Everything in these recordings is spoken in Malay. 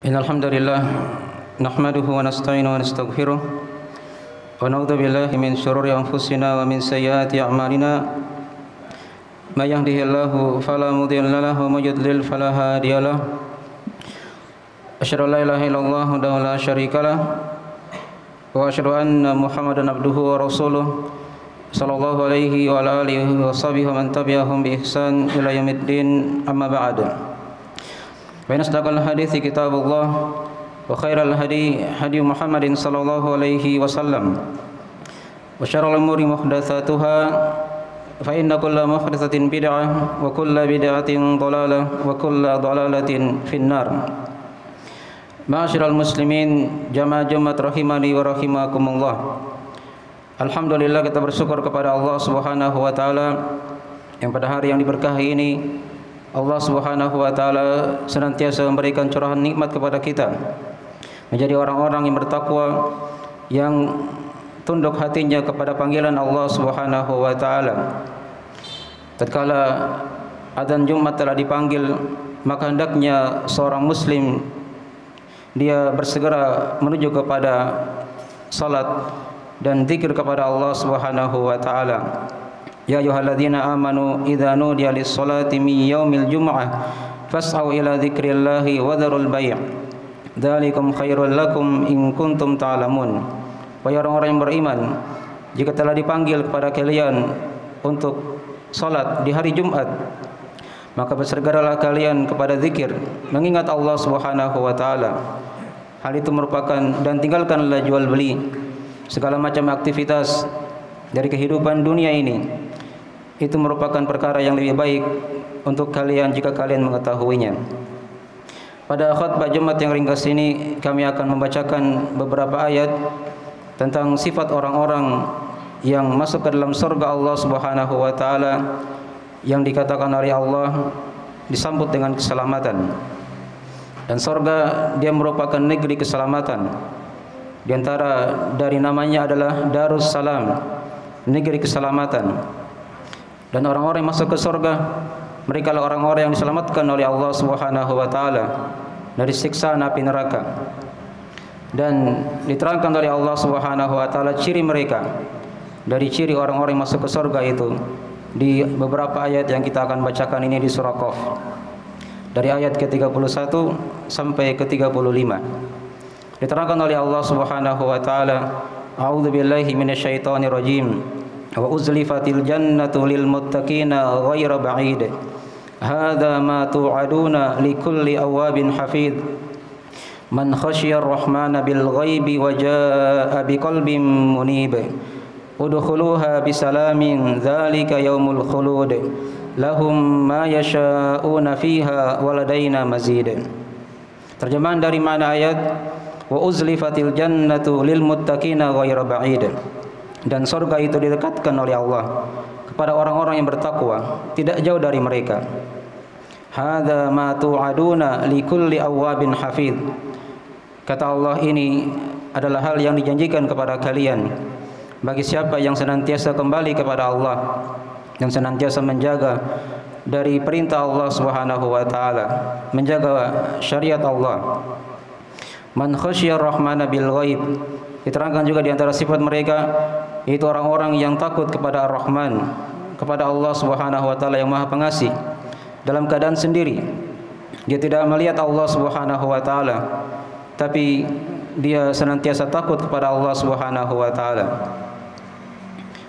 Innal hamdalillah nahmaduhu wa nasta'inuhu wa nastaghfiruh wa na'udzu billahi min shururi anfusina wa min sayyiati a'malina may yahdihillahu fala mudilla lahu wa may yudlil fala hadiyalah asyhadu an la ilaha illallah wahdahu la syarikalah wa asyhadu anna Muhammadan abduhu wa rasuluh sallallahu alaihi wa ala alihi wa sahbihi wa man tabi'ahum bi ihsan ila yaumiddin amma ba'd. Wa asdaqal hadithi kitabullah wa khairal hadi hadi Muhammadin sallallahu alaihi wasallam wa syarrul umuri muhdatsatuha fa inna kulla muhdatsatin bid'ah wa kulla bid'atin dhalalah wa kulla dhalalatin finnar. Ma'asyiral muslimin jamaah Jumat rahimani wa rahimakumullah. Alhamdulillah, kita bersyukur kepada Allah Subhanahu wa taala yang pada hari yang diberkahi ini Allah Subhanahu wa taala senantiasa memberikan curahan nikmat kepada kita, menjadi orang-orang yang bertakwa, yang tunduk hatinya kepada panggilan Allah Subhanahu wa taala. Tatkala adzan Jumat telah dipanggil, maka hendaknya seorang muslim dia bersegera menuju kepada salat dan zikir kepada Allah Subhanahu wa taala. Ya ayyuhalladzina amanu idza nudiya lis-salati min yaumil jumu'ah fas'au ila dzikrillahi wa dzarul bai'. Dzalikum khairul lakum in kuntum ta'lamun. Wahai orang-orang yang beriman, jika telah dipanggil kepada kalian untuk salat di hari Jumat, maka bersegeralah kalian kepada zikir, mengingat Allah Subhanahu wa taala. Hal itu merupakan, dan tinggalkanlah jual beli, segala macam aktivitas dari kehidupan dunia ini. Itu merupakan perkara yang lebih baik untuk kalian jika kalian mengetahuinya. Pada khutbah Jumat yang ringkas ini, kami akan membacakan beberapa ayat tentang sifat orang-orang yang masuk ke dalam surga Allah Subhanahu wa taala, yang dikatakan oleh Allah disambut dengan keselamatan. Dan surga dia merupakan negeri keselamatan. Di antara dari namanya adalah Darus Salam, negeri keselamatan. Dan orang-orang yang masuk ke surga, mereka adalah orang-orang yang diselamatkan oleh Allah Subhanahu wa taala dari siksa api neraka. Dan diterangkan oleh Allah Subhanahu wa taala ciri mereka, dari ciri orang-orang yang masuk ke surga itu di beberapa ayat yang kita akan bacakan ini di surah Qaf, dari ayat ke-31 sampai ke-35. Diterangkan oleh Allah Subhanahu wa taala, a'udzubillahi minasyaitonir rajim. Wa uzlifatil jannatu lil muttaqina ghaira ba'id. Hadza ma tu'aduna likulli awabin hafid. Man khasyiyar rahmana bil ghaibi wa jaa'a biqalbin munib. Udkhuluha bisalamin dzalika yaumul khulud. Lahum ma yasha'una fiha wa ladaina mazid. Terjemahan dari mana ayat wa uzlifatil jannatu lil muttaqina ghaira ba'id. Dan surga itu didekatkan oleh Allah kepada orang-orang yang bertakwa, tidak jauh dari mereka. Hadza ma tu'aduna likulli awwabin hafid. Kata Allah, ini adalah hal yang dijanjikan kepada kalian bagi siapa yang senantiasa kembali kepada Allah dan senantiasa menjaga dari perintah Allah Subhanahu wa taala, menjaga syariat Allah. Man khasyiyar rahmana bil ghaib. Diterangkan juga di antara sifat mereka, yaitu orang-orang yang takut kepada Ar-Rahman, kepada Allah Subhanahu wa taala yang Maha Pengasih, dalam keadaan sendiri. Dia tidak melihat Allah Subhanahu wa taala, tapi dia senantiasa takut kepada Allah Subhanahu wa taala.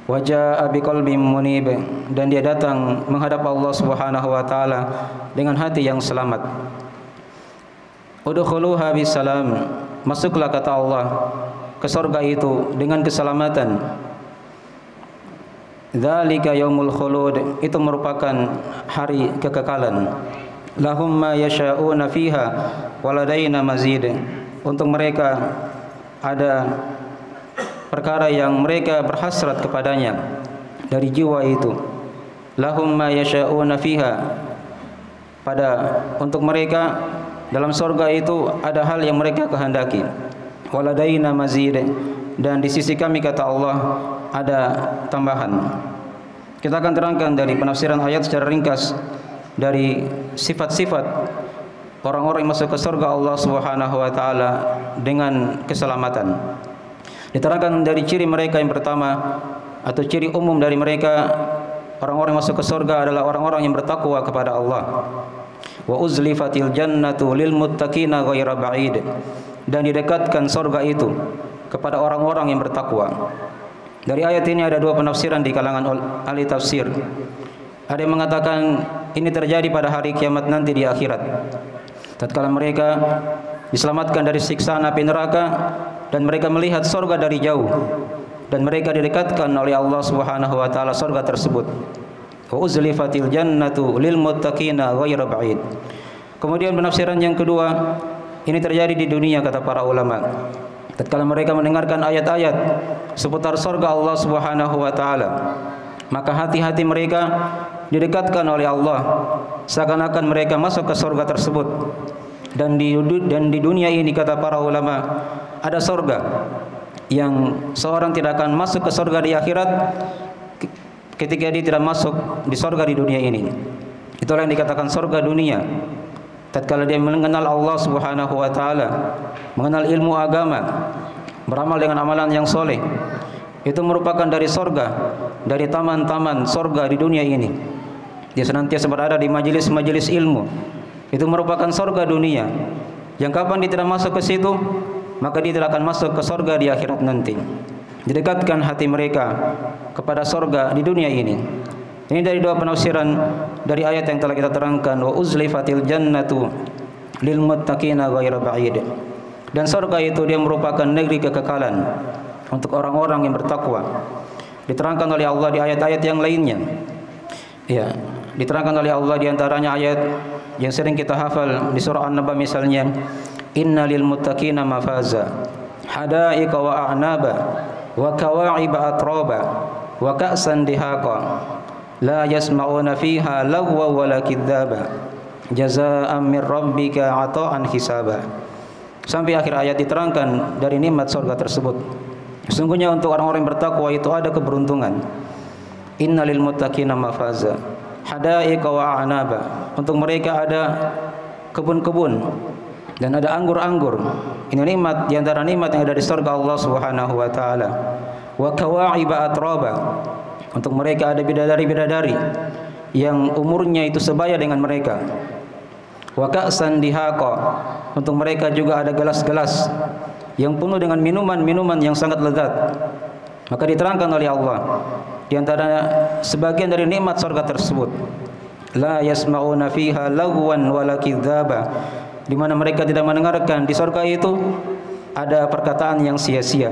Wa jaa'a biqalbin munib, dan dia datang menghadap Allah Subhanahu wa taala dengan hati yang selamat. Udkhuluha bisalam, masuklah kata Allah ke surga itu dengan keselamatan. Dzalika yaumul khulud, itu merupakan hari kekekalan. Lahum ma yasha'una fiha wa ladaina mazid. Untuk mereka ada perkara yang mereka berhasrat kepadanya dari jiwa itu. Lahum ma yasha'una fiha, untuk mereka dalam surga itu ada hal yang mereka kehendaki. Waladaina mazid, dan di sisi kami kata Allah ada tambahan. Kita akan terangkan dari penafsiran ayat secara ringkas dari sifat-sifat orang-orang yang masuk ke surga Allah Subhanahu wa taala dengan keselamatan. Diterangkan dari ciri mereka yang pertama atau ciri umum dari mereka orang-orang yang masuk ke surga adalah orang-orang yang bertakwa kepada Allah. Wa uzlifatil jannatu lil muttaqina ghaira ba'id. Dan didekatkan surga itu kepada orang-orang yang bertakwa. Dari ayat ini ada dua penafsiran di kalangan ahli tafsir. Ada yang mengatakan ini terjadi pada hari kiamat nanti di akhirat. Tatkala mereka diselamatkan dari siksaan api neraka dan mereka melihat surga dari jauh dan mereka didekatkan oleh Allah Subhanahu wa taala surga tersebut. Wa uzlifatil jannatu lil muttaqina ghairu ba'id. Kemudian penafsiran yang kedua, ini terjadi di dunia kata para ulama. Tatkala mereka mendengarkan ayat-ayat seputar surga Allah Subhanahu wa taala, maka hati-hati mereka didekatkan oleh Allah seakan-akan mereka masuk ke surga tersebut. Dan di dunia ini kata para ulama ada surga yang seorang tidak akan masuk ke surga di akhirat ketika dia tidak masuk di surga di dunia ini. Itulah yang dikatakan surga dunia. Tatkala dia mengenal Allah Subhanahu wa taala, mengenal ilmu agama, beramal dengan amalan yang soleh, itu merupakan dari surga, dari taman-taman surga di dunia ini. Dia senantiasa berada di majelis-majelis ilmu. Itu merupakan surga dunia. Yang kapan dia tidak masuk ke situ, maka dia tidak akan masuk ke surga di akhirat nanti. Didekatkan hati mereka kepada surga di dunia ini. Ini dari dua penafsiran dari ayat yang telah kita terangkan. Wa uzlifatil jannatu lil muttaqina ghairu ba'id. Dan surga itu dia merupakan negeri kekekalan untuk orang-orang yang bertakwa. Diterangkan oleh Allah di ayat-ayat yang lainnya. Ya, diterangkan oleh Allah di antaranya ayat yang sering kita hafal di surah An-Naba misalnya, innalil muttaqina mafaza hadaiqa wa a'naba wa kawa'iba atraba wa ka'san dihaqa la yasma'una fiha lagwa wala kidzaba jazaa'an min rabbika 'ata'an hisaba. Sampai akhir ayat diterangkan dari nikmat surga tersebut. Sesungguhnya untuk orang-orang yang bertakwa itu ada keberuntungan. Innalil muttaqina mafaza hadaiqa wa a'naba. Untuk mereka ada kebun-kebun dan ada anggur-anggur. Ini nikmat di antara nikmat yang ada di surga Allah Subhanahu wa taala. Wa kawa'iba atraba. Untuk mereka ada bidadari-bidadari yang umurnya itu sebaya dengan mereka. Wa ka'san dihaqa. Untuk mereka juga ada gelas-gelas yang penuh dengan minuman-minuman yang sangat lezat. Maka diterangkan oleh Allah di antara sebagian dari nikmat surga tersebut, la yasma'una fiha lagwan wala kidzaba, di mana mereka tidak mendengarkan di surga itu ada perkataan yang sia-sia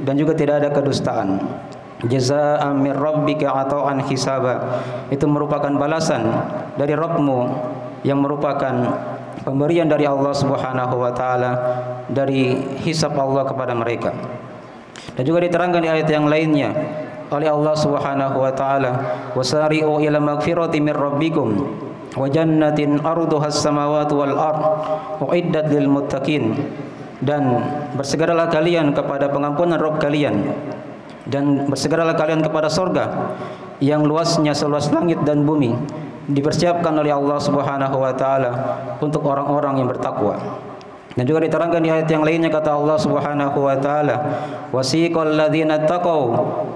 dan juga tidak ada kedustaan. Jazaa'an min rabbika 'ata'an hisaba. Itu merupakan balasan dari Rabbmu yang merupakan pemberian dari Allah Subhanahu wa taala, dari hisab Allah kepada mereka. Dan juga diterangkan di ayat yang lainnya oleh Allah Subhanahu wa taala, wasari'u ila magfirati min rabbikum wa jannatin arduhas samawati wal ard uiddat lil muttaqin. Dan bersegeralah kalian kepada pengampunan Rabb kalian, dan bersegeralah kalian kepada surga yang luasnya seluas langit dan bumi, dipersiapkan oleh Allah Subhanahu wa taala untuk orang-orang yang bertakwa. Dan juga diterangkan di ayat yang lainnya kata Allah Subhanahu wa taala, wasiqal ladzina taqaw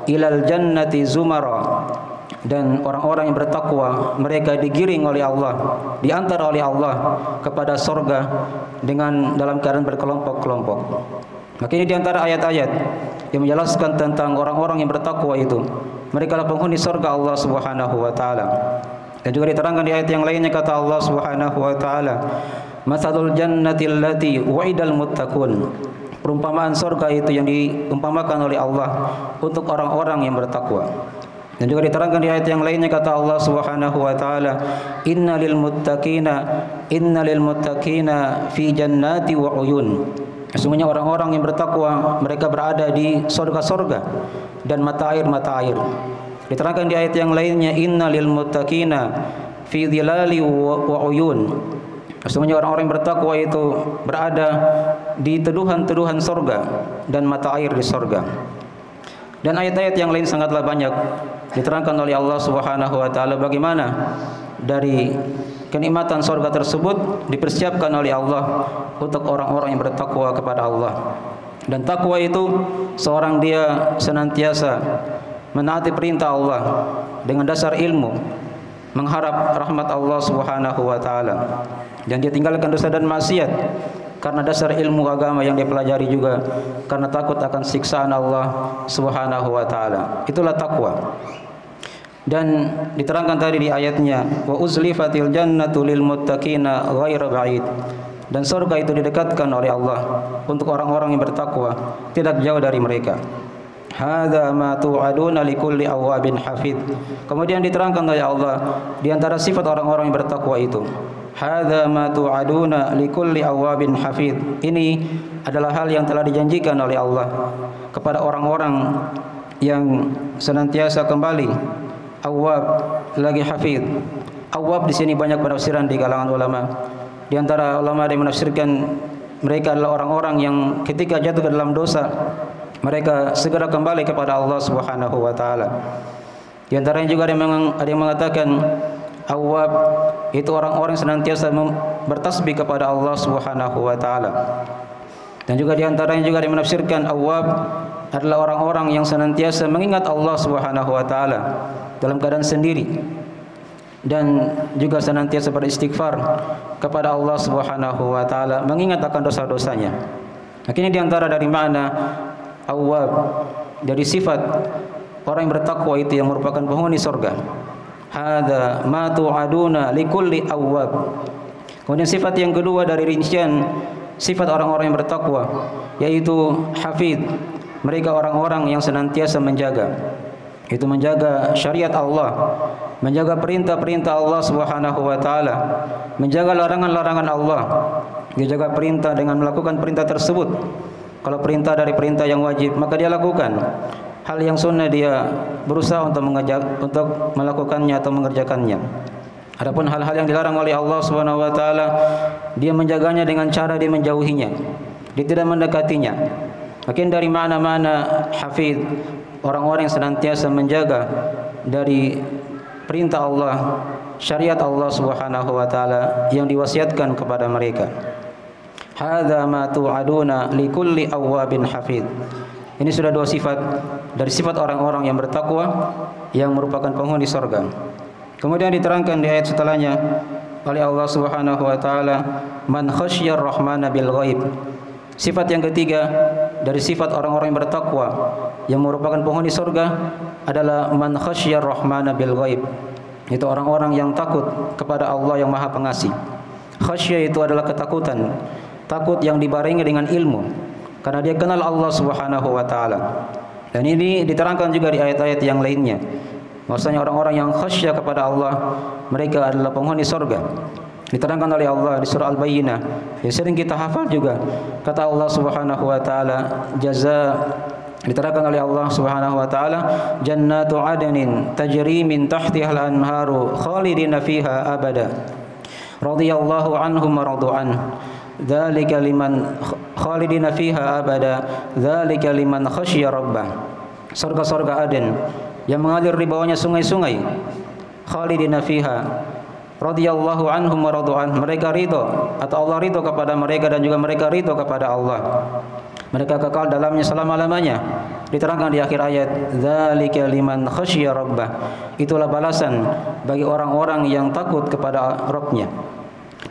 ilal jannati zumara. Dan orang-orang yang bertakwa mereka digiring oleh Allah, diantar oleh Allah kepada surga dengan dalam keadaan berkelompok-kelompok. Maka ini di antara ayat-ayat yang menjelaskan tentang orang-orang yang bertakwa itu, mereka adalah penghuni surga Allah Subhanahu wa taala. Dan juga diterangkan di ayat yang lainnya kata Allah Subhanahu wa taala, masalul jannati allati wa'idal muttaqun. Perumpamaan surga itu yang diumpamakan oleh Allah untuk orang-orang yang bertakwa. Dan juga diterangkan di ayat yang lainnya kata Allah Subhanahu wa taala, innalil muttaqina fi jannati wa uyun. Sesungguhnya orang-orang yang bertakwa mereka berada di surga-surga dan mata air-mata air. Diterangkan di ayat yang lainnya, innalil muttaqina fi dhilali wa uyun. Sesungguhnya orang-orang yang bertakwa itu berada di teduhan-teduhan surga dan mata air di surga. Dan ayat-ayat yang lain sangatlah banyak diterangkan oleh Allah Subhanahu wa taala bagaimana dari kenikmatan surga tersebut dipersiapkan oleh Allah untuk orang-orang yang bertakwa kepada Allah. Dan takwa itu seorang dia senantiasa menaati perintah Allah dengan dasar ilmu, mengharap rahmat Allah Subhanahu wa taala, dan dia tinggalkan dosa dan maksiat karena dasar ilmu agama yang dia pelajari juga karena takut akan siksaan Allah Subhanahu wa taala. Itulah takwa. Dan diterangkan tadi di ayatnya, wa uzlifatil jannatu lil muttaqina ghairu ba'id. Dan surga itu didekatkan oleh Allah untuk orang-orang yang bertakwa, tidak jauh dari mereka. Hadza ma tu'aduna likulli awwabin hafid. Kemudian diterangkan oleh Allah di antara sifat orang-orang yang bertakwa itu, hadza ma tu'aduna likulli awwabin hafid. Ini adalah hal yang telah dijanjikan oleh Allah kepada orang-orang yang senantiasa kembali. Awwab lagi hafid. Awwab di sini banyak penafsiran di kalangan ulama. Di antara ulama yang menafsirkan mereka adalah orang-orang yang ketika jatuh ke dalam dosa mereka segera kembali kepada Allah Subhanahu wa taala. Di antaranya juga ada yang mengatakan awwab itu orang-orang senantiasa bertasbih kepada Allah Subhanahu wa taala. Dan juga di antaranya juga ada yang menafsirkan awwab adalah orang-orang yang senantiasa mengingat Allah Subhanahu wa taala dalam keadaan sendiri dan juga senantiasa beristighfar kepada Allah Subhanahu wa taala, mengingat akan dosa-dosanya. Ini di antara dari makna awwab, dari sifat orang yang bertakwa itu yang merupakan penghuni surga. Hadza ma tu'aduna likulli awwab. Kemudian sifat yang kedua dari rincian sifat orang-orang yang bertakwa yaitu hafid. Mereka orang-orang yang senantiasa menjaga, itu menjaga syariat Allah, menjaga perintah-perintah Allah Subhanahu wa taala, menjaga larangan-larangan Allah. Dia jaga perintah dengan melakukan perintah tersebut. Kalau perintah dari perintah yang wajib, maka dia lakukan. Hal yang sunnah dia berusaha untuk melakukannya atau mengerjakannya. Adapun hal-hal yang dilarang oleh Allah Subhanahu wa taala, dia menjaganya dengan cara dia menjauhinya. Dia tidak mendekatinya. Makin dari mana-mana hafid, orang-orang yang senantiasa menjaga dari perintah Allah, syariat Allah Subhanahu wa taala yang diwasiatkan kepada mereka. Hadza ma tu'aduna likulli awwabin hafid. Ini sudah dua sifat dari sifat orang-orang yang bertakwa yang merupakan penghuni surga. Kemudian diterangkan di ayat setelahnya oleh Allah Subhanahu wa taala, man khasyar rahmana bil ghaib. Sifat yang ketiga dari sifat orang-orang yang bertakwa yang merupakan penghuni surga adalah man khasyar rahmana bil ghaib. Itu orang-orang yang takut kepada Allah yang Maha Pengasih. Khasyah itu adalah ketakutan, takut yang dibarengi dengan ilmu, karena dia kenal Allah Subhanahu wa taala. Dan ini diterangkan juga di ayat-ayat yang lainnya. Maksudnya orang-orang yang khasyah kepada Allah, mereka adalah penghuni surga. Diterangkan oleh Allah di surah Al-Bayyinah, yang sering kita hafal juga. Kata Allah Subhanahu wa taala, diterangkan oleh Allah Subhanahu wa taala, jannatu adnin tajri min tahtiha al-anharu khalidina fiha abada. Radhiyallahu anhum wa radu an. Dzalika liman khalidina fiha abada. Dzalika liman khasyya rabbah. Surga-surga Aden yang mengalir di bawahnya sungai-sungai. Khalidina fiha. Radhiyallahu anhum wa radu an. Mereka ridho atau Allah ridho kepada mereka dan juga mereka ridho kepada Allah. Mereka kekal dalamnya selama-lamanya. Diterangkan di akhir ayat, dzalika liman khasyya rabbah. Itulah balasan bagi orang-orang yang takut kepada Rabb-nya.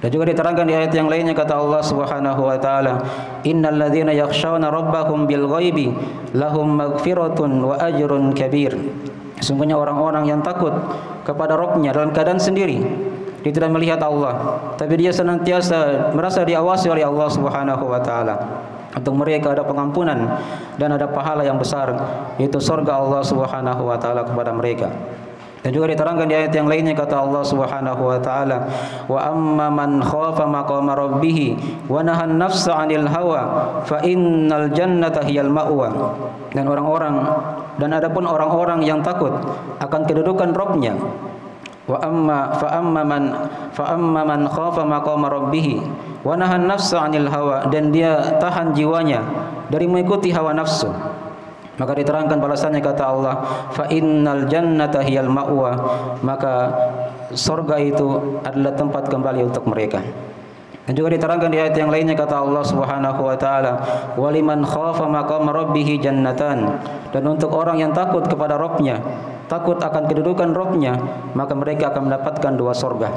Dan juga diterangkan di ayat yang lainnya kata Allah Subhanahu wa taala, innal ladzina yakhshawna rabbahum bil ghaibi lahum maghfiratun wa ajrun kabir. Sungguhnya orang-orang yang takut kepada Rabb-nya dalam keadaan sendiri, dia tidak melihat Allah, tapi dia senantiasa merasa diawasi oleh Allah Subhanahu wa taala. Untuk mereka ada pengampunan dan ada pahala yang besar, yaitu surga Allah Subhanahu wa taala kepada mereka. Dan juga diterangkan di ayat yang lainnya kata Allah Subhanahu wa taala, wa amma man khafa maqama rabbih wa nahan nafsa 'anil hawa fa innal jannata hiyal ma'wa. Dan adapun orang-orang yang takut akan kedudukan Rabb-nya, wa amma man khafa maqama rabbih wa nahan nafsa 'anil hawa, dan dia tahan jiwanya dari mengikuti hawa nafsu, maka diterangkan balasannya kata Allah, fa innal jannata hiyal ma'wa, maka surga itu adalah tempat kembali untuk mereka. Dan juga diterangkan di ayat yang lainnya kata Allah Subhanahu wa taala, "Waliman khafa maqama rabbih jannatan." Dan untuk orang yang takut kepada Rabb-nya, takut akan kedudukan Rabb-nya, maka mereka akan mendapatkan dua surga.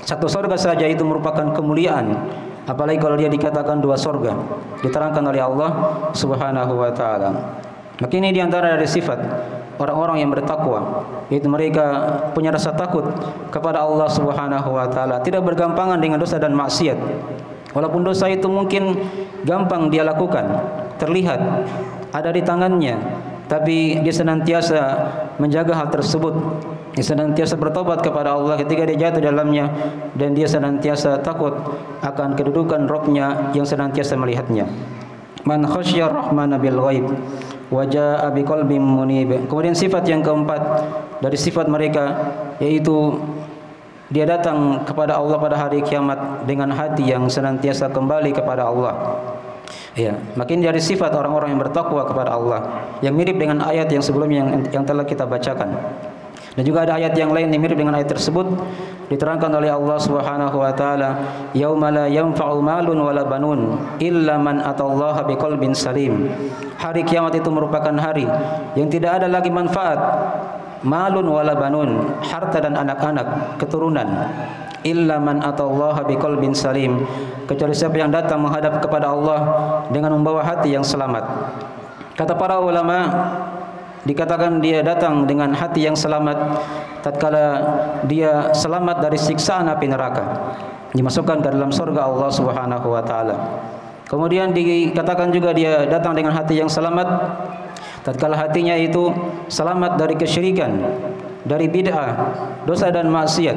Satu surga saja itu merupakan kemuliaan, apalagi kalau dia dikatakan dua surga, diterangkan oleh Allah Subhanahu wa taala. Maka ini diantara dari sifat orang-orang yang bertakwa, yaitu mereka punya rasa takut kepada Allah Subhanahu wa taala, tidak bergampangan dengan dosa dan maksiat. Walaupun dosa itu mungkin gampang dia lakukan, terlihat ada di tangannya, tapi dia senantiasa menjaga hal tersebut. Dia senantiasa bertobat kepada Allah ketika dia jatuh dalamnya, dan dia senantiasa takut akan kedudukan Rabb-nya yang senantiasa melihatnya. Man khasyar rahmana bil ghaib wa jaa biqalbin munib. Kemudian sifat yang keempat dari sifat mereka, yaitu dia datang kepada Allah pada hari kiamat dengan hati yang senantiasa kembali kepada Allah. Ya, makin dari sifat orang-orang yang bertakwa kepada Allah, yang mirip dengan ayat yang sebelumnya yang telah kita bacakan. Dan juga ada ayat yang lain yang mirip dengan ayat tersebut, diterangkan oleh Allah Subhanahu wa taala, "Yauma la yanfa'u malun wala banun illa man atallaha biqalbin salim." Hari kiamat itu merupakan hari yang tidak ada lagi manfaat malun wala banun, harta dan anak-anak, keturunan, illa man atallaha biqalbin salim, kecuali siapa yang datang menghadap kepada Allah dengan membawa hati yang selamat. Kata para ulama, dikatakan dia datang dengan hati yang selamat tatkala dia selamat dari siksaan api neraka, dimasukkan ke dalam surga Allah Subhanahu wa taala. Kemudian dikatakan juga dia datang dengan hati yang selamat tatkala hatinya itu selamat dari kesyirikan, dari bid'ah, dosa dan maksiat,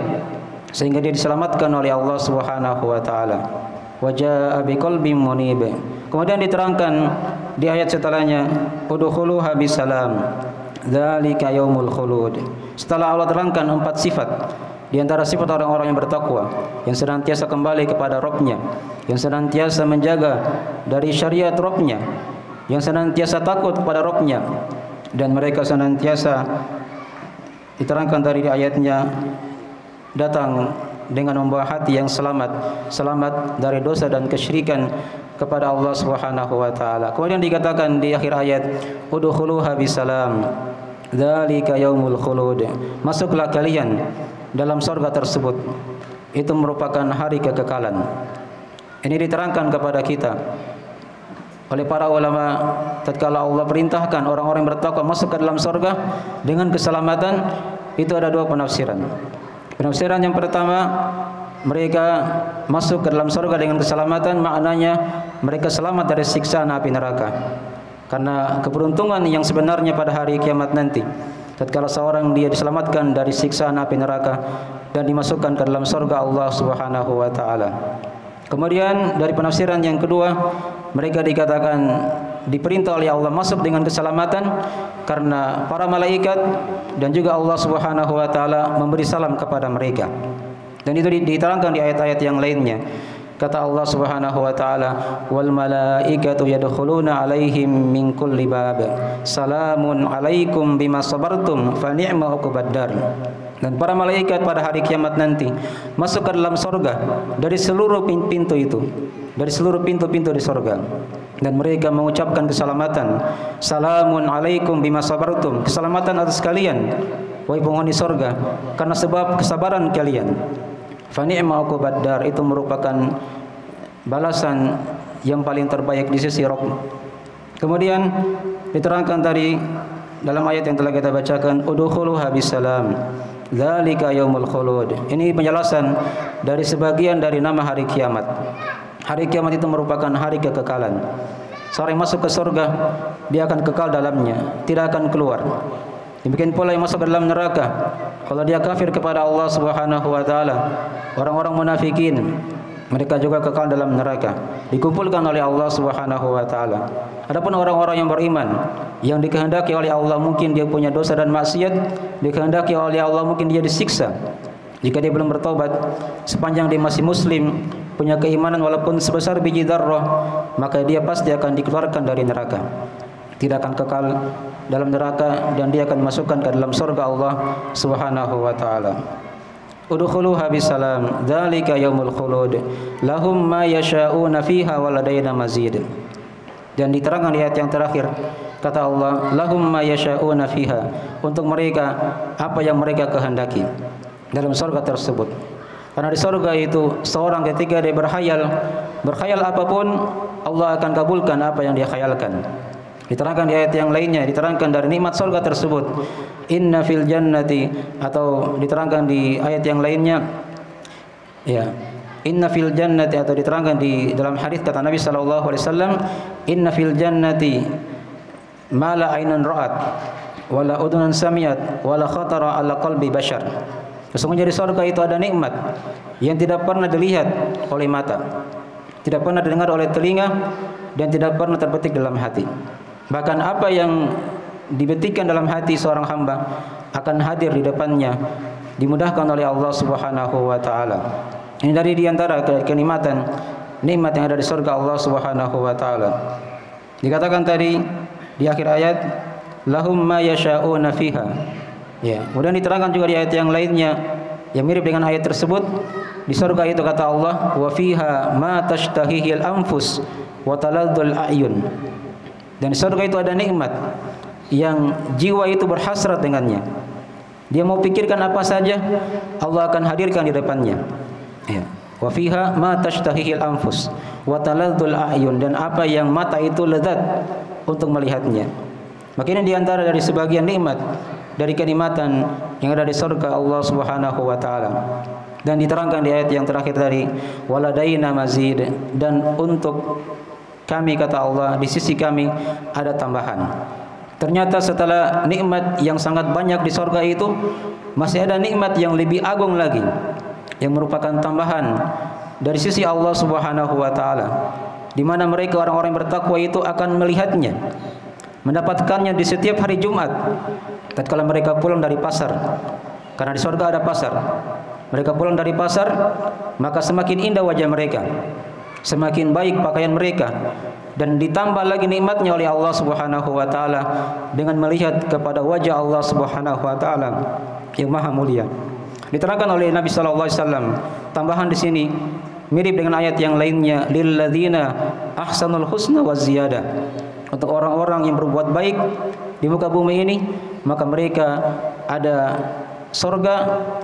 sehingga dia diselamatkan oleh Allah Subhanahu wa taala. Wa jaa biqalbin munib. Kemudian diterangkan di ayat setelahnya, udkhuluha bisalam, dzalika yaumul khulud. Setelah Allah terangkan 4 sifat di antara sifat orang-orang yang bertakwa, yang senantiasa kembali kepada Rabb-nya, yang senantiasa menjaga dari syariat Rabb-nya, yang senantiasa takut kepada Rabb-nya, dan mereka senantiasa diterangkan dari ayatnya datang dengan membawa hati yang selamat, selamat dari dosa dan kesyirikan kepada Allah Subhanahu wa taala. Kemudian dikatakan di akhir ayat, udkhuluha bisalam, dzalika yaumul khulud. Masuklah kalian dalam surga tersebut, itu merupakan hari kekekalan. Ini diterangkan kepada kita oleh para ulama, tatkala Allah perintahkan orang-orang yang bertakwa masuk ke dalam surga dengan keselamatan, itu ada 2 penafsiran. Penafsiran yang pertama, mereka masuk ke dalam surga dengan keselamatan, maknanya mereka selamat dari siksaan api neraka. Karena keberuntungan yang sebenarnya pada hari kiamat nanti, tatkala seorang dia diselamatkan dari siksaan api neraka dan dimasukkan ke dalam surga Allah Subhanahu wa taala. Kemudian dari penafsiran yang kedua, mereka dikatakan diperintah oleh Allah masuk dengan keselamatan karena para malaikat dan juga Allah Subhanahu wa taala memberi salam kepada mereka. Dan itu diterangkan di ayat-ayat yang lainnya. Kata Allah Subhanahu wa taala, "Wal malaikatu yadkhuluna 'alaihim min kulli bab. Salamun 'alaikum bima sabartum fa ni'ma 'uqbaddar." Dan para malaikat pada hari kiamat nanti masuk ke dalam surga dari seluruh pintu itu, dari seluruh pintu-pintu di surga, dan mereka mengucapkan keselamatan, salamun alaikum bima sabartum, keselamatan atas kalian wahai penghuni surga karena sebab kesabaran kalian. Fa ni'ma uqbaddar, itu merupakan balasan yang paling terbaik di sisi Rabb. Kemudian diterangkan tadi dalam ayat yang telah kita bacakan, udkhuluha bisalam, dzalika yaumul khulud. Ini penjelasan dari sebagian dari nama hari kiamat. Hari kiamat itu merupakan hari kekekalan. Seorang yang masuk ke surga, dia akan kekal dalamnya, tidak akan keluar. Demikian pula yang masuk ke dalam neraka, kalau dia kafir kepada Allah Subhanahu wa taala, orang-orang munafikin, mereka juga kekal dalam neraka, dikumpulkan oleh Allah Subhanahu wa taala. Adapun orang-orang yang beriman, yang dikehendaki oleh Allah mungkin dia punya dosa dan maksiat, dikehendaki oleh Allah mungkin dia disiksa. Jika dia belum bertobat, sepanjang dia masih muslim, punya keimanan walaupun sebesar biji darrah, maka dia pasti akan dikeluarkan dari neraka, tidak akan kekal dalam neraka, dan dia akan dimasukkan ke dalam surga Allah Subhanahu wa taala. udkhuluha bisalam dzalika yaumul khulud lahum ma yasha'una fiha wa ladaina mazid. Dan diterangkan di ayat yang terakhir kata Allah, lahum ma yasha'una fiha, untuk mereka apa yang mereka kehendaki dalam surga tersebut. Karena di surga itu seorang ketika dia berkhayal apapun, Allah akan kabulkan apa yang dia khayalkan. Diterangkan di ayat yang lainnya, diterangkan dari nikmat surga tersebut. Inna fil jannati, atau diterangkan di ayat yang lainnya, ya, inna fil jannati, atau diterangkan di dalam hadis kata Nabi sallallahu alaihi wasallam, inna fil jannati ma la ainun ra'at wala udhunun sami'at wala khatara ala qalbi bashar. Sesungguhnya di surga itu ada nikmat yang tidak pernah dilihat oleh mata, tidak pernah didengar oleh telinga, dan tidak pernah terbetik dalam hati. Bahkan apa yang dibetikkan dalam hati seorang hamba akan hadir di depannya, dimudahkan oleh Allah Subhanahu wa taala. Ini dari diantara kenikmatan nikmat yang ada di surga Allah Subhanahu wa taala. Dikatakan tadi di akhir ayat, lahum ma yasha'una fiha. Ya, kemudian diterangkan juga di ayat yang lainnya yang mirip dengan ayat tersebut. Di surga itu kata Allah, wa fiha ma tashtahihil anfus wa taladzul a'yun. Dan di surga itu ada nikmat yang jiwa itu berhasrat dengannya. Dia mau pikirkan apa saja, Allah akan hadirkan di depannya. Ya. Wa fiha ma tashtahihil anfus wa taladzul a'yun, dan apa yang mata itu lezat untuk melihatnya. Maka ini diantara dari sebagian nikmat dari kenikmatan yang ada di surga Allah Subhanahu wa taala. Dan diterangkan di ayat yang terakhir tadi, waladaina mazid, dan untuk kami kata Allah, di sisi kami ada tambahan. Ternyata setelah nikmat yang sangat banyak di surga itu, masih ada nikmat yang lebih agung lagi yang merupakan tambahan dari sisi Allah Subhanahu wa taala, di mana mereka orang-orang yang bertakwa itu akan melihatnya, mendapatkannya di setiap hari Jumat tatkala mereka pulang dari pasar. Karena di surga ada pasar. Mereka pulang dari pasar, maka semakin indah wajah mereka, semakin baik pakaian mereka, dan ditambah lagi nikmatnya oleh Allah Subhanahu wa taala dengan melihat kepada wajah Allah Subhanahu wa taala yang maha mulia. Diterangkan oleh Nabi sallallahu alaihi wasallam, tambahan di sini mirip dengan ayat yang lainnya, lil ladzina ahsanul husna wa ziyadah. Untuk orang-orang yang berbuat baik di muka bumi ini, maka mereka ada surga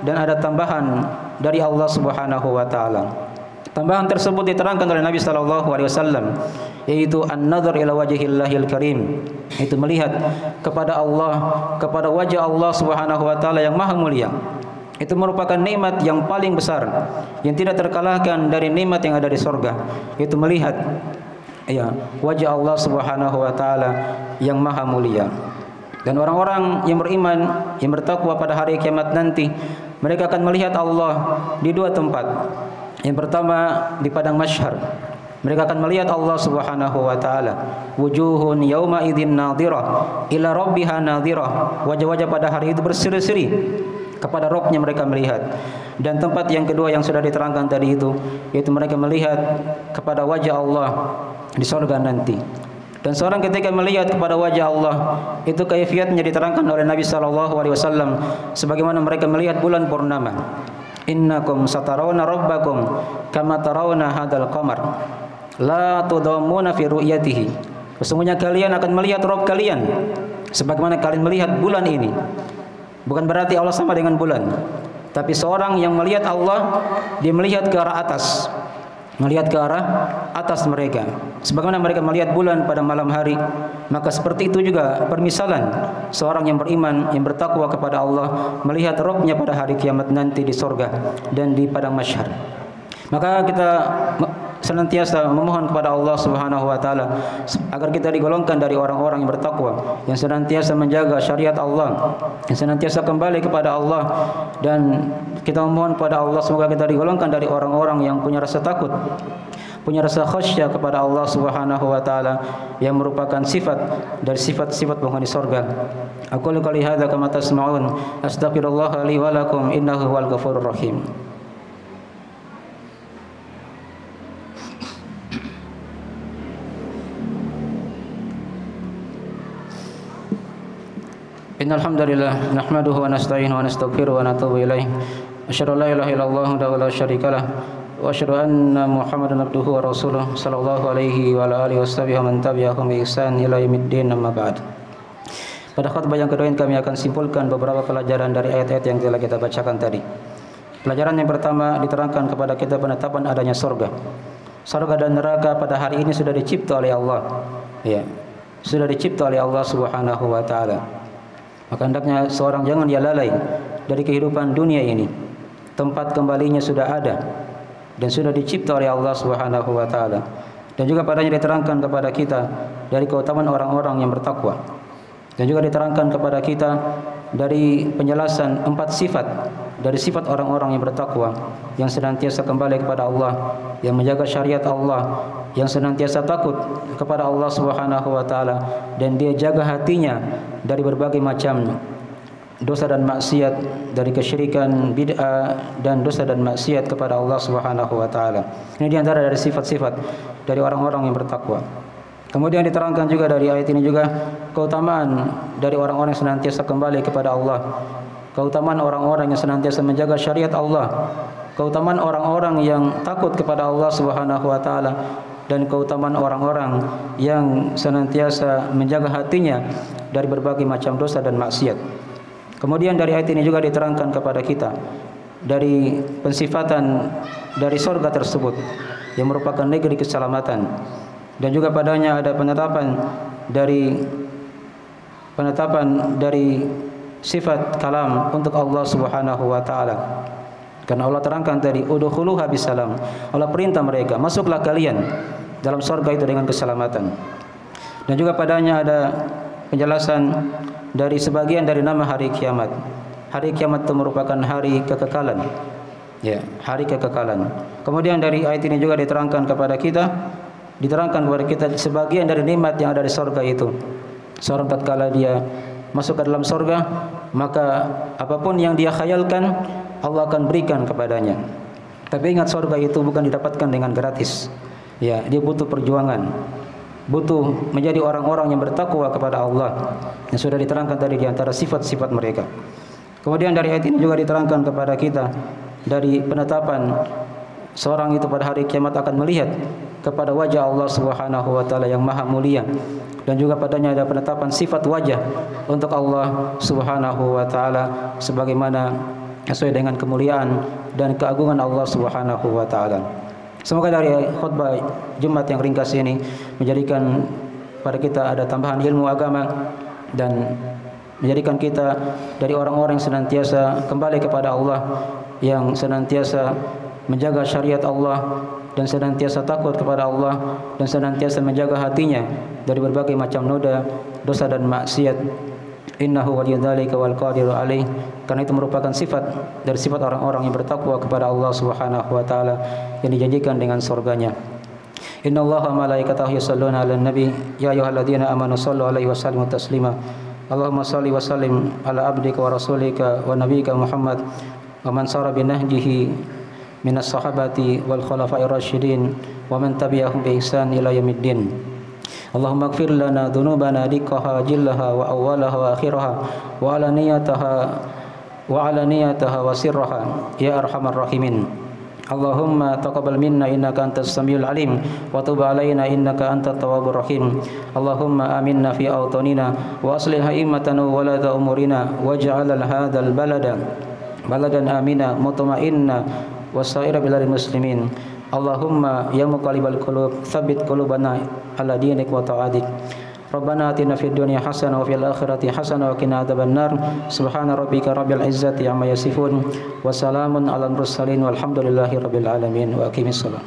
dan ada tambahan dari Allah Subhanahu wa taala. Tambahan tersebut diterangkan oleh Nabi sallallahu alaihi wasallam, yaitu an-nazar ila wajhillahil karim, itu melihat kepada Allah, kepada wajah Allah Subhanahu wa taala yang maha mulia. Itu merupakan nikmat yang paling besar yang tidak terkalahkan dari nikmat yang ada di surga, yaitu melihat wajah Allah Subhanahu wa taala yang maha mulia. Dan orang-orang yang beriman, yang bertakwa pada hari kiamat nanti, mereka akan melihat Allah di dua tempat. Yang pertama di padang mahsyar, mereka akan melihat Allah Subhanahu wa taala. Wujuhun yauma idzin nadhirah ila rabbiha nadhirah. Wajah-wajah pada hari itu berseri-seri kepada Rabbnya mereka melihat. Dan tempat yang kedua yang sudah diterangkan tadi itu, yaitu mereka melihat kepada wajah Allah di surga nanti. Dan seorang ketika melihat kepada wajah Allah, itu kaifiatnya diterangkan oleh Nabi sallallahu alaihi wasallam sebagaimana mereka melihat bulan purnama. Innakum satarawna rabbakum kama tarawna hadzal qamar la tudammuna fi ru'yatihi. Sesungguhnya kalian akan melihat Rabb kalian sebagaimana kalian melihat bulan ini. Bukan berarti Allah sama dengan bulan, tapi seorang yang melihat Allah, dia melihat ke arah atas, melihat ke arah atas mereka sebagaimana mereka melihat bulan pada malam hari. Maka seperti itu juga permisalan seorang yang beriman, yang bertakwa kepada Allah, melihat Rabbnya pada hari kiamat nanti di surga dan di padang mahsyar. Maka kita senantiasa memohon kepada Allah Subhanahu wa taala agar kita digolongkan dari orang-orang yang bertakwa, yang senantiasa menjaga syariat Allah, yang senantiasa kembali kepada Allah. Dan kita memohon kepada Allah semoga kita digolongkan dari orang-orang yang punya rasa takut, punya rasa khasyah kepada Allah Subhanahu wa taala, yang merupakan sifat dari sifat-sifat penghuni surga. Aku qouli hadza kama tasma'un, astaghfirullah li wa lakum innahu huwal ghafurur rahim. Innal hamdalillah nahmaduhu wa nasta'inuhu wa nastaghfiruhu wa natubu ilaih asyhadu an la ilaha illallah wahdahu la syarikalah wa asyhadu anna Muhammadan abduhu wa rasuluh sallallahu alaihi wa ala alihi washabihi wa man tabi'ahum bi ihsan ila yaumiddin, amma ba'd. Pada khutbah yang kedua ini kami akan simpulkan beberapa pelajaran dari ayat-ayat yang telah kita bacakan tadi. Pelajaran yang pertama diterangkan kepada kita penetapan adanya surga. Surga dan neraka pada hari ini sudah dicipta oleh Allah. Ya, sudah dicipta oleh Allah Subhanahu wa taala. Maka hendaknya seorang jangan dia lalai dari kehidupan dunia ini. Tempat kembalinya sudah ada dan sudah dicipta oleh Allah Subhanahu wa taala. Dan juga padanya diterangkan kepada kita dari keutamaan orang-orang yang bertakwa. Dan juga diterangkan kepada kita dari penjelasan 4 sifat dari sifat orang-orang yang bertakwa, yang senantiasa kembali kepada Allah, yang menjaga syariat Allah, yang senantiasa takut kepada Allah Subhanahu wa taala, dan dia jaga hatinya dari berbagai macam dosa dan maksiat, dari kesyirikan, bid'ah dan dosa dan maksiat kepada Allah Subhanahu wa taala. Ini di antara dari sifat-sifat dari orang-orang yang bertakwa. Kemudian diterangkan juga dari ayat ini juga keutamaan dari orang-orang yang senantiasa kembali kepada Allah, keutamaan orang-orang yang senantiasa menjaga syariat Allah, keutamaan orang-orang yang takut kepada Allah Subhanahu wa taala, dan keutamaan orang-orang yang senantiasa menjaga hatinya dari berbagai macam dosa dan maksiat. Kemudian dari ayat ini juga diterangkan kepada kita dari pensifatan dari surga tersebut yang merupakan negeri keselamatan, dan juga padanya ada penetapan dari sifat kalam untuk Allah Subhanahu wa taala. Karena Allah terangkan tadi udkhuluha bisalam. Allah perintah mereka, masuklah kalian dalam surga itu dengan keselamatan. Dan juga padanya ada penjelasan dari sebagian dari nama hari kiamat. Hari kiamat itu merupakan hari kekekalan. Ya, hari kekekalan. Kemudian dari ayat ini juga diterangkan kepada kita sebagian dari nikmat yang ada di surga itu. Seorang tatkala dia masuk ke dalam surga, maka apapun yang dia khayalkan Allah akan berikan kepadanya. Tapi ingat, surga itu bukan didapatkan dengan gratis. Ya, dia butuh perjuangan, butuh menjadi orang-orang yang bertakwa kepada Allah, yang sudah diterangkan tadi di antara sifat-sifat mereka. Kemudian dari ayat ini juga diterangkan kepada kita dari penetapan seorang itu pada hari kiamat akan melihat kepada wajah Allah Subhanahu wa taala yang maha mulia, dan juga padanya ada penetapan sifat wajah untuk Allah Subhanahu wa taala sebagaimana sesuai dengan kemuliaan dan keagungan Allah Subhanahu wa taala. Semoga dari khutbah Jumat yang ringkas ini menjadikan pada kita ada tambahan ilmu agama dan menjadikan kita dari orang-orang yang senantiasa kembali kepada Allah, yang senantiasa menjaga syariat Allah, dan senantiasa takut kepada Allah, dan senantiasa menjaga hatinya dari berbagai macam noda, dosa dan maksiat. Innahu waliyudzalika wal qadiru alaih. Karena itu merupakan sifat dari sifat orang-orang yang bertakwa kepada Allah Subhanahu wa taala yang dijanjikan dengan surganya. Innallaha wa malaikatahu yusholluna 'alan nabi ya ayyuhalladzina amanu shallu 'alaihi wa sallimu taslima. Allahumma shalli wa sallim ala abdika wa rasulika wa nabiyyika Muhammad wa man sara bi nahjihi minas sahabati wal khulafa'ir rasyidin wa man tabi'ahum bi ihsan ila yaumiddin. Allahumma ighfir lana dhunubana dikkaha jillaha wa awwalaha wa akhiraha wa alaniyataha wa sirraha ya arhamar rahimin. Allahumma taqabbal minna innaka antas samiul alim wa tub alaina innaka antat tawwabur rahim. Allahumma aminna fi awtanina wa aslih a'immatana wa walata umurina waj'al hadzal baladan amina mutma'inna wasaira biladil muslimin. Allahumma ya muqallibal qulub tsabbit qulubana ala dinik wa ta'atik. Rabbana atina fid dunya hasanah wa fil akhirati hasanah wa qina adzabannar. Subhana rabbika rabbil izzati amma yasifun wa salamun alal mursalin walhamdulillahi rabbil alamin. Wa aqimissalam.